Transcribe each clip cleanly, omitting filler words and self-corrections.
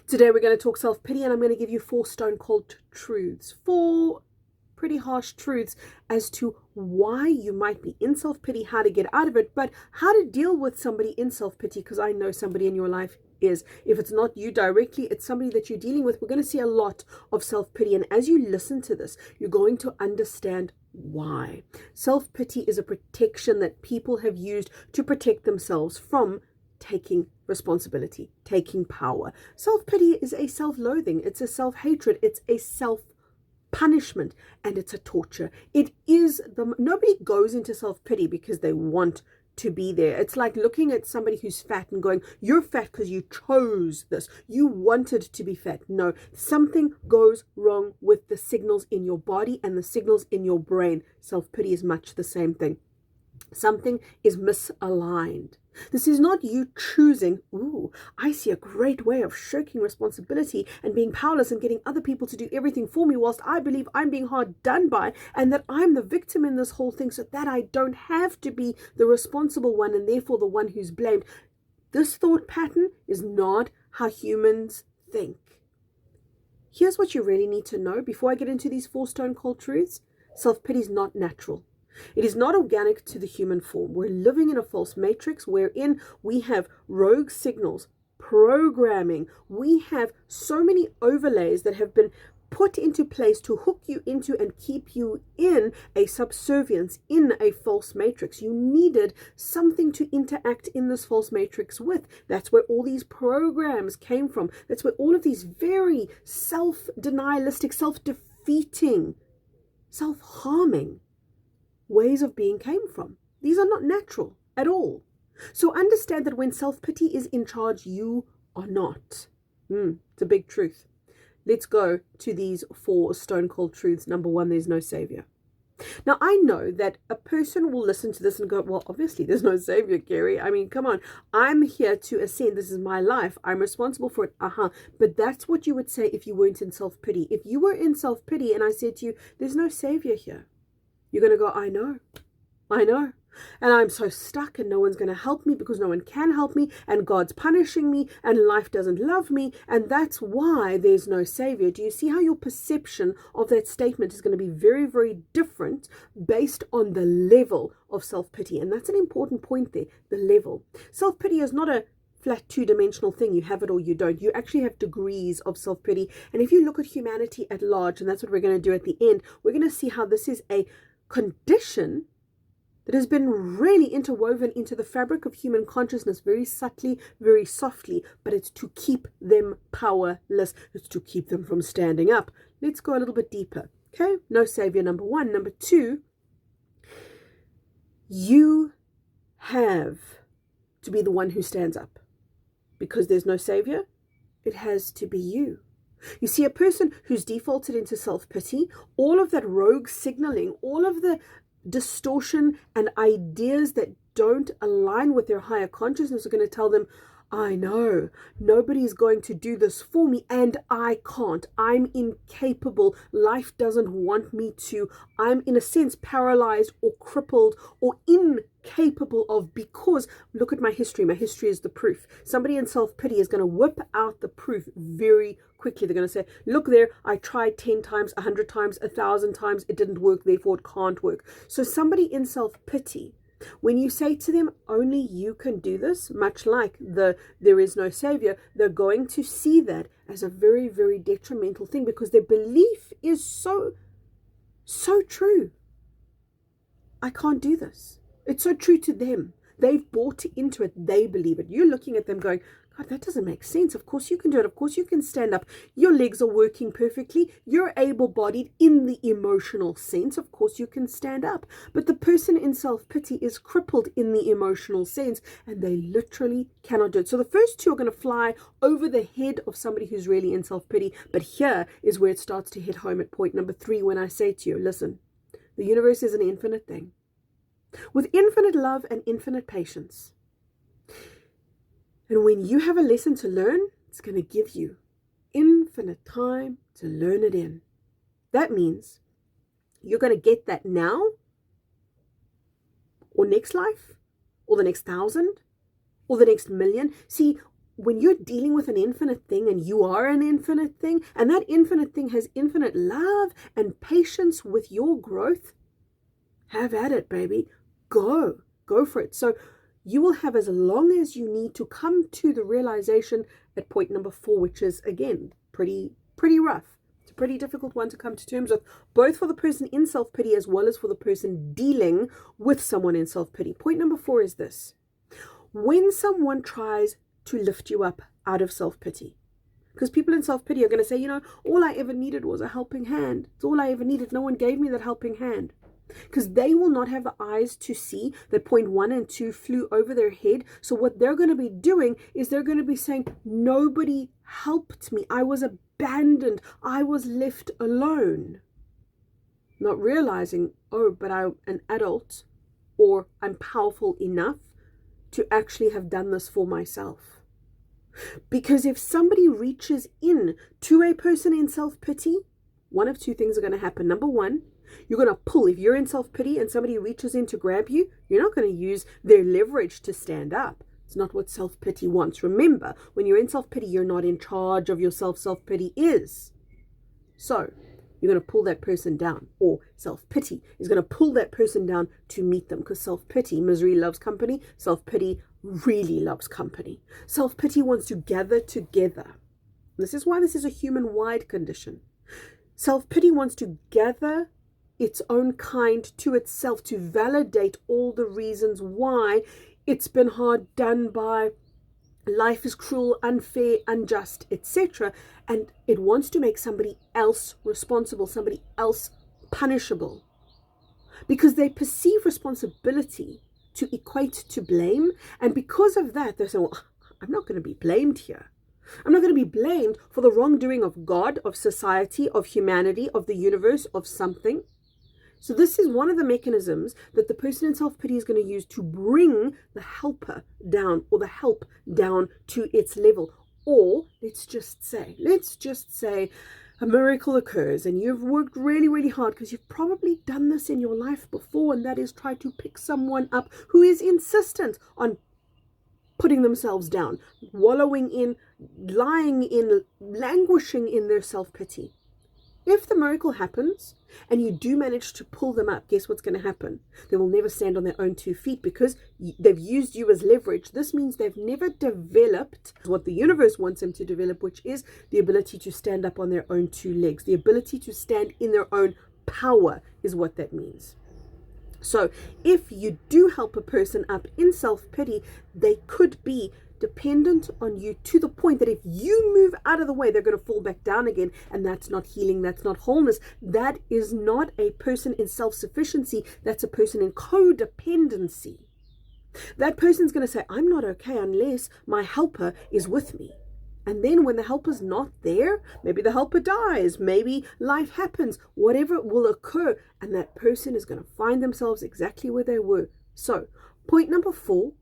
Today we're going to talk self-pity, and I'm going to give you 4 stone-cold truths, 4 pretty harsh truths as to why you might be in self-pity, how to get out of it, but how to deal with somebody in self-pity, because I know somebody in your life is. If it's not you directly, it's somebody that you're dealing with. We're going to see a lot of self-pity, and as you listen to this, you're going to understand why. Self-pity is a protection that people have used to protect themselves from taking responsibility, taking power. Self-pity is a self-loathing, it's a self-hatred, it's a self-punishment, and it's a torture. Nobody goes into self-pity because they want to be there. It's like looking at somebody who's fat and going, you're fat because you chose this. You wanted to be fat. No, something goes wrong with the signals in your body and the signals in your brain. Self-pity is much the same thing. Something is misaligned. This is not you choosing, I see a great way of shirking responsibility and being powerless and getting other people to do everything for me whilst I believe I'm being hard done by and that I'm the victim in this whole thing so that I don't have to be the responsible one and therefore the one who's blamed. This thought pattern is not how humans think. Here's what you really need to know before I get into these 4 stone-cold truths. Self-pity is not natural. It is not organic to the human form. We're living in a false matrix wherein we have rogue signals, programming. We have so many overlays that have been put into place to hook you into and keep you in a subservience, in a false matrix. You needed something to interact in this false matrix with. That's where all these programs came from. That's where all of these very self-denialistic, self-defeating, self-harming ways of being came from. These are not natural at all. So understand that when self-pity is in charge, you are not. It's a big truth. Let's go to these 4 stone-cold truths. Number 1, there's no savior. Now, I know that a person will listen to this and go, well, obviously there's no savior, Gary. I mean, come on. I'm here to ascend. This is my life. I'm responsible for it. But that's what you would say if you weren't in self-pity. If you were in self-pity and I said to you, there's no savior here, you're going to go, I know. And I'm so stuck and no one's going to help me because no one can help me and God's punishing me and life doesn't love me. And that's why there's no savior. Do you see how your perception of that statement is going to be very, very different based on the level of self-pity? And that's an important point there, the level. Self-pity is not a flat 2-dimensional thing. You have it or you don't. You actually have degrees of self-pity. And if you look at humanity at large, and that's what we're going to do at the end, we're going to see how this is a condition that has been really interwoven into the fabric of human consciousness very subtly, very softly, but it's to keep them powerless. It's to keep them from standing up. Let's go a little bit deeper. Okay, no savior, number 1. Number 2, you have to be the one who stands up. Because there's no savior, it has to be you. You see, a person who's defaulted into self-pity, all of that rogue signaling, all of the distortion and ideas that don't align with their higher consciousness are going to tell them, I know, nobody's going to do this for me and I can't. I'm incapable. Life doesn't want me to. I'm in a sense paralyzed or crippled or incapable of, because look at my history. My history is the proof. Somebody in self-pity is going to whip out the proof very quickly. They're going to say, look there, I tried 10 times, 100 times, 1,000 times. It didn't work, therefore it can't work. So somebody in self-pity, when you say to them, only you can do this, much like there is no savior, they're going to see that as a very, very detrimental thing because their belief is so true. I can't do this. It's so true to them. They've bought into it. They believe it. You're looking at them going, God, that doesn't make sense. Of course you can do it. Of course you can stand up. Your legs are working perfectly. You're able-bodied in the emotional sense. Of course you can stand up. But the person in self-pity is crippled in the emotional sense and they literally cannot do it. So the first 2 are going to fly over the head of somebody who's really in self-pity. But here is where it starts to hit home at point number 3 when I say to you, listen, the universe is an infinite thing with infinite love and infinite patience. And when you have a lesson to learn, it's going to give you infinite time to learn it in. That means you're going to get that now or next life or the next 1,000 or the next 1,000,000. See, when you're dealing with an infinite thing, and you are an infinite thing, and that infinite thing has infinite love and patience with your growth, have at it, baby. Go for it. So you will have as long as you need to come to the realization at point number 4, which is, again, pretty rough. It's a pretty difficult one to come to terms with, both for the person in self-pity as well as for the person dealing with someone in self-pity. Point number 4 is this. When someone tries to lift you up out of self-pity, because people in self-pity are going to say, all I ever needed was a helping hand. It's all I ever needed. No one gave me that helping hand. Because they will not have the eyes to see that point 1 and 2 flew over their head. So what they're going to be doing is they're going to be saying, nobody helped me. I was abandoned. I was left alone. Not realizing, but I'm an adult, or I'm powerful enough to actually have done this for myself. Because if somebody reaches in to a person in self-pity, one of two things are going to happen. Number one, you're going to pull. If you're in self-pity and somebody reaches in to grab you, you're not going to use their leverage to stand up. It's not what self-pity wants. Remember, when you're in self-pity, you're not in charge of yourself. Self-pity is. So you're going to pull that person down, or self-pity is going to pull that person down to meet them, because self-pity, misery loves company. Self-pity really loves company. Self-pity wants to gather together. This is why this is a human-wide condition. Self-pity wants to gather its own kind to itself to validate all the reasons why it's been hard done by, life is cruel, unfair, unjust, etc. And it wants to make somebody else responsible, somebody else punishable, because they perceive responsibility to equate to blame. And because of that, they're saying, well, I'm not going to be blamed here. I'm not going to be blamed for the wrongdoing of God, of society, of humanity, of the universe, of something. So this is one of the mechanisms that the person in self-pity is going to use to bring the helper down, or the help down to its level. Or let's just say a miracle occurs and you've worked really, really hard, because you've probably done this in your life before, and that is try to pick someone up who is insistent on putting themselves down, wallowing in, lying in, languishing in their self-pity. If the miracle happens and you do manage to pull them up, guess what's going to happen? They will never stand on their own 2 feet, because they've used you as leverage. This means they've never developed what the universe wants them to develop, which is the ability to stand up on their own 2 legs. The ability to stand in their own power is what that means. So if you do help a person up in self-pity, they could be dependent on you to the point that if you move out of the way, they're going to fall back down again. And that's not healing. That's not wholeness. That is not a person in self-sufficiency. That's a person in codependency. That person's going to say, I'm not okay unless my helper is with me. And then when the helper's not there, maybe the helper dies, maybe life happens, whatever will occur, and that person is going to find themselves exactly where they were. So point number 4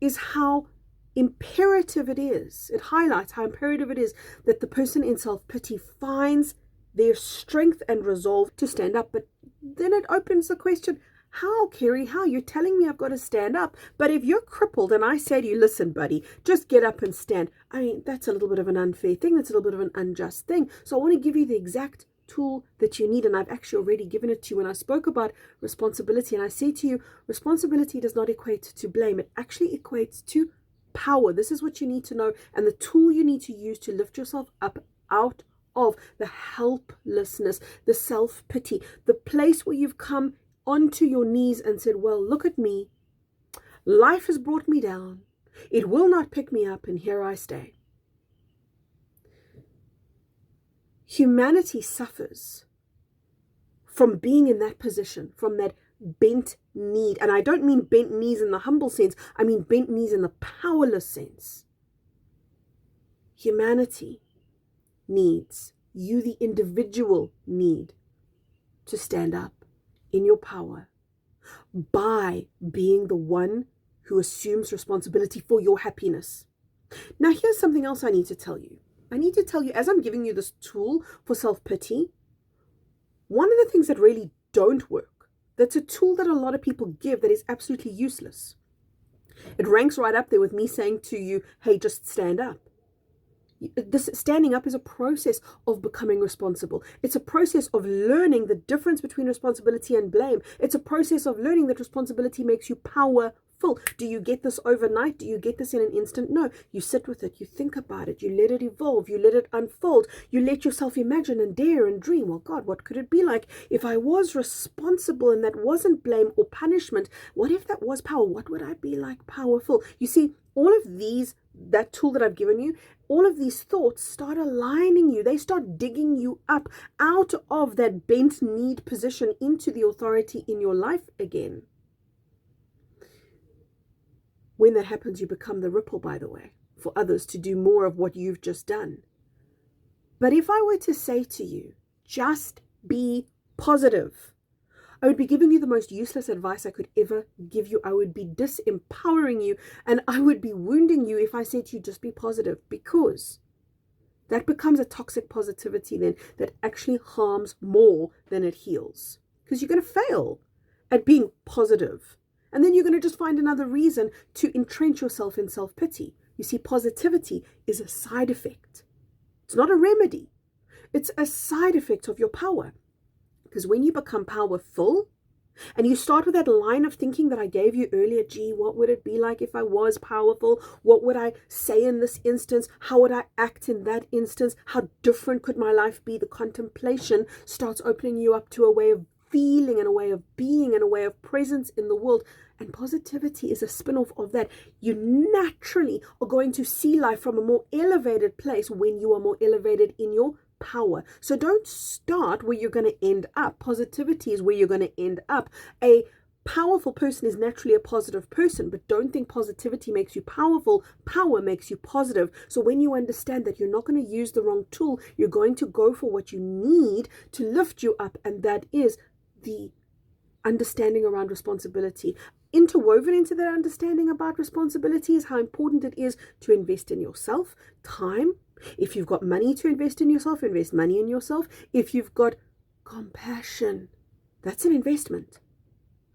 is how imperative it is. It highlights how imperative it is that the person in self-pity finds their strength and resolve to stand up. But then it opens the question, how, Kerry? How? You're telling me I've got to stand up, but if you're crippled and I say to you, listen, buddy, just get up and stand. I mean, that's a little bit of an unfair thing. That's a little bit of an unjust thing. So I want to give you the exact tool that you need, and I've actually already given it to you when I spoke about responsibility. And I say to you, responsibility does not equate to blame. It actually equates to power. This is what you need to know, and the tool you need to use to lift yourself up out of the helplessness, the self-pity, the place where you've come onto your knees and said, well, look at me. Life has brought me down. It will not pick me up, and here I stay. Humanity suffers from being in that position, from that bent need. And I don't mean bent knees in the humble sense. I mean bent knees in the powerless sense. Humanity needs, you the individual need to stand up in your power by being the one who assumes responsibility for your happiness. Now, here's something else I need to tell you. I need to tell you, as I'm giving you this tool for self-pity, one of the things that really don't work, that's a tool that a lot of people give that is absolutely useless, It ranks right up there with me saying to you, hey, just stand up. This standing up is a process of becoming responsible. It's a process of learning the difference between responsibility and blame. It's a process of learning that responsibility makes you powerful. Do you get this overnight? Do you get this in an instant? No. You sit with it. You think about it. You let it evolve. You let it unfold. You let yourself imagine and dare and dream. Well, God, what could it be like if I was responsible and that wasn't blame or punishment? What if that was power? What would I be like powerful? You see, all of these, that tool that I've given you, all of these thoughts start aligning you. They start digging you up out of that bent need position into the authority in your life again. When that happens, you become the ripple, by the way, for others to do more of what you've just done. But if I were to say to you, just be positive, I would be giving you the most useless advice I could ever give you. I would be disempowering you, and I would be wounding you if I said to you, just be positive, because that becomes a toxic positivity then that actually harms more than it heals. Because you're going to fail at being positive. And then you're going to just find another reason to entrench yourself in self-pity. You see, positivity is a side effect. It's not a remedy. It's a side effect of your power. Because when you become powerful, and you start with that line of thinking that I gave you earlier, gee, what would it be like if I was powerful? What would I say in this instance? How would I act in that instance? How different could my life be? The contemplation starts opening you up to a way of feeling and a way of being and a way of presence in the world. And positivity is a spin-off of that. You naturally are going to see life from a more elevated place when you are more elevated in your power. So don't start where you're going to end up. Positivity is where you're going to end up. A powerful person is naturally a positive person, but don't think positivity makes you powerful. Power makes you positive. So when you understand that you're not going to use the wrong tool, you're going to go for what you need to lift you up, and that is the understanding around responsibility. Interwoven into that understanding about responsibility is how important it is to invest in yourself, time. If you've got money to invest in yourself, invest money in yourself. If you've got compassion, that's an investment.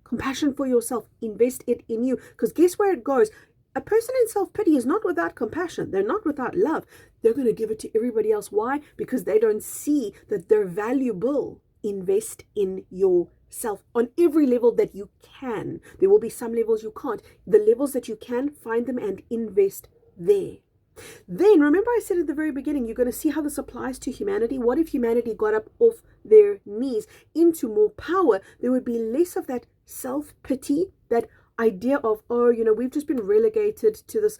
Compassion for yourself, invest it in you. Because guess where it goes? A person in self-pity is not without compassion. They're not without love. They're going to give it to everybody else. Why? Because they don't see that they're valuable. Invest in yourself on every level that you can. There will be some levels you can't. The levels that you can, find them and invest there. Then, remember I said at the very beginning, you're going to see how this applies to humanity. What if humanity got up off their knees into more power? There would be less of that self-pity, that idea of, oh, we've just been relegated to this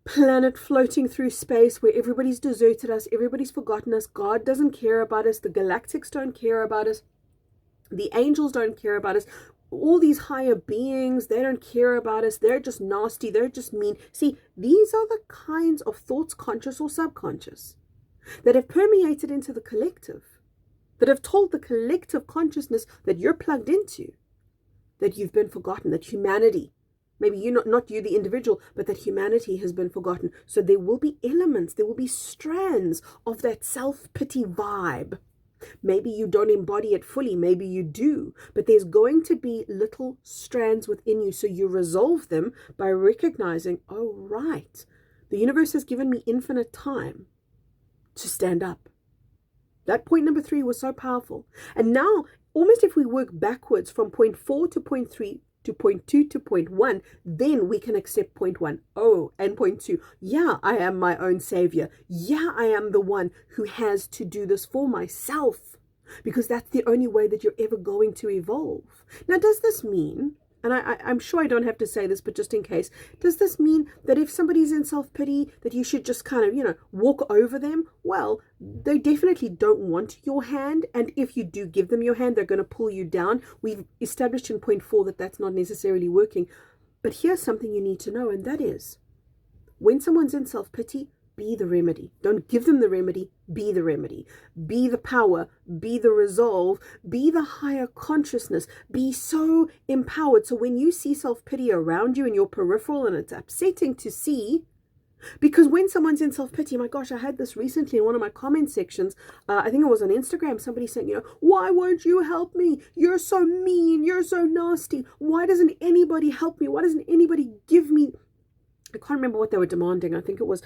planet floating through space where everybody's deserted us, everybody's forgotten us, God doesn't care about us, the galactics don't care about us, the angels don't care about us, all these higher beings, they don't care about us, they're just nasty, they're just mean. See, these are the kinds of thoughts, conscious or subconscious, that have permeated into the collective, that have told the collective consciousness that you're plugged into, that you've been forgotten, that humanity, maybe you not you the individual, but that humanity has been forgotten. So there will be elements, there will be strands of that self-pity vibe. Maybe you don't embody it fully, maybe you do, but there's going to be little strands within you. So you resolve them by recognizing, oh, right, the universe has given me infinite time to stand up. That point number 3 was so powerful. And now, almost if we work backwards from point 4 to point 3 to point 2 to point 1, then we can accept point 1. Oh, and point 2. Yeah, I am my own savior. Yeah, I am the one who has to do this for myself, because that's the only way that you're ever going to evolve. Now, does this mean, and I'm sure I don't have to say this, but just in case, does this mean that if somebody's in self-pity, that you should just kind of, walk over them? Well, they definitely don't want your hand. And if you do give them your hand, they're going to pull you down. We've established in point 4 that that's not necessarily working. But here's something you need to know, and that is, when someone's in self-pity, be the remedy. Don't give them the remedy, be the remedy. Be the power, be the resolve, be the higher consciousness. Be so empowered. So when you see self-pity around you in your peripheral and it's upsetting to see, Because when someone's in self-pity, my gosh, I had this recently in one of my comment sections. I think it was on Instagram. Somebody saying, why won't you help me? You're so mean. You're so nasty. Why doesn't anybody help me? Why doesn't anybody give me? I can't remember what they were demanding. I think it was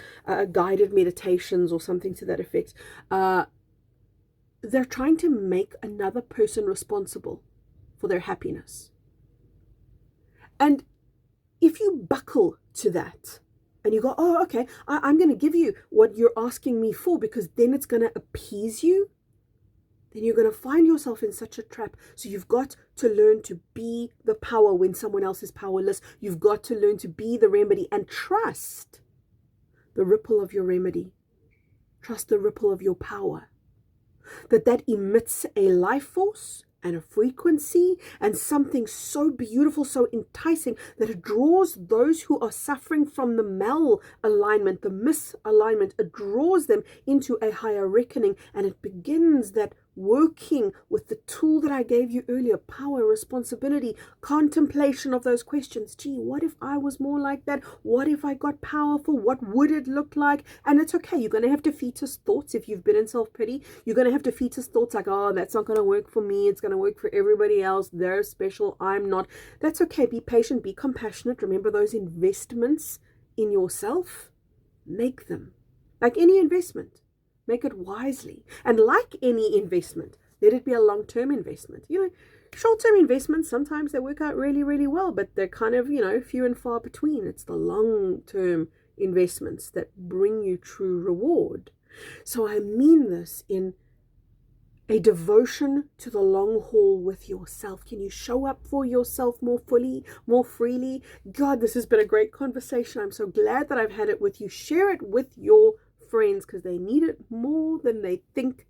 guided meditations or something to that effect. They're trying to make another person responsible for their happiness. And if you buckle to that, and you go, oh, okay, I'm going to give you what you're asking me for because then it's going to appease you, then you're going to find yourself in such a trap. So you've got to learn to be the power when someone else is powerless. You've got to learn to be the remedy and trust the ripple of your remedy. Trust the ripple of your power. That emits a life force and a frequency and something so beautiful, so enticing, that it draws those who are suffering from the malalignment, the misalignment. It draws them into a higher reckoning, and it begins that working with the tool that I gave you earlier: power, responsibility, contemplation of those questions. Gee, what if I was more like that? What if I got powerful? What would it look like? And it's okay. You're going to have defeatist thoughts. If you've been in self-pity, you're going to have defeatist thoughts like, oh, that's not going to work for me. It's going to work for everybody else. They're special. I'm not. That's okay. Be patient. Be compassionate. Remember those investments in yourself. Make them. Like any investment. Make it wisely. And like any investment, let it be a long-term investment. Short-term investments, sometimes they work out really, really well, but they're kind of, few and far between. It's the long-term investments that bring you true reward. So I mean this in a devotion to the long haul with yourself. Can you show up for yourself more fully, more freely? God, this has been a great conversation. I'm so glad that I've had it with you. Share it with your friends because they need it more than they think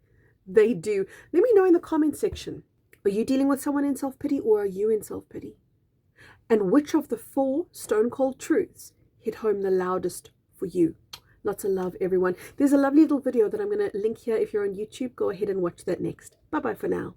they do. Let me know in the comment section. Are you dealing with someone in self-pity, or are you in self-pity? And which of the 4 stone cold truths hit home the loudest for you? Lots of love, everyone. There's a lovely little video that I'm going to link here. If you're on YouTube, go ahead and watch that next. Bye-bye for now.